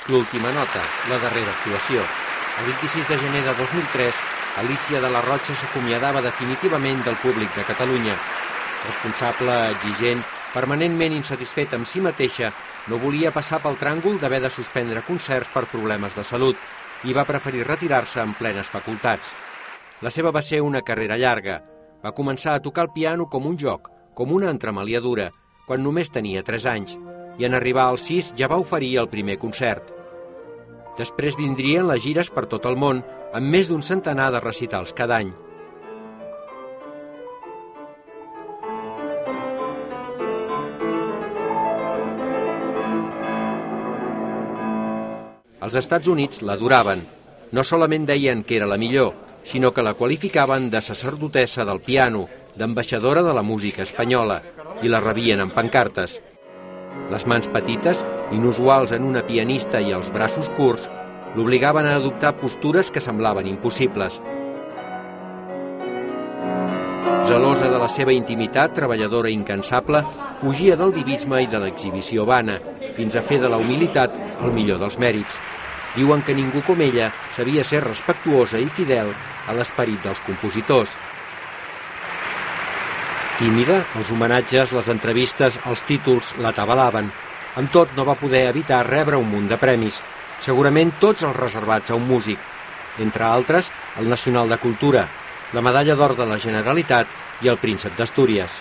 L'última nota, la darrera actuació. El 26 de gener de 2003, Alícia de la Rocha s'acomiadava definitivament del públic de Catalunya. Responsable, exigent, permanentment insatisfeta amb si mateixa, no volia passar pel tràngol d'haver de suspendre concerts per problemes de salut i va preferir retirar-se en plenes facultats. La seva va ser una carrera llarga. Va començar a tocar el piano com un joc, com una entremaliadura, quan només tenia 3 anys, i en arribar als 6 ja va oferir el primer concert. Després vindrien les gires per tot el món, amb més d'un centenar de recitals cada any. Els Estats Units l'adoraven. No solament deien que era la millor, sinó que la qualificaven de sacerdotessa del piano, d'ambaixadora de la música espanyola, i la rebien amb pancartes. Les mans petites, inusuals en una pianista i els braços curts, l'obligaven a adoptar postures que semblaven impossibles. Gelosa de la seva intimitat, treballadora i incansable, fugia del divisme i de l'exhibició vana, fins a fer de la humilitat el millor dels mèrits. Diuen que ningú com ella sabia ser respectuosa i fidel a l'esperit dels compositors. Tímida, els homenatges, les entrevistes, els títols l'atabalaven. Amb tot, no va poder evitar rebre un munt de premis, segurament tots els reservats a un músic, entre altres el Nacional de Cultura, la Medalla d'Or de la Generalitat i el Príncep d'Astúries.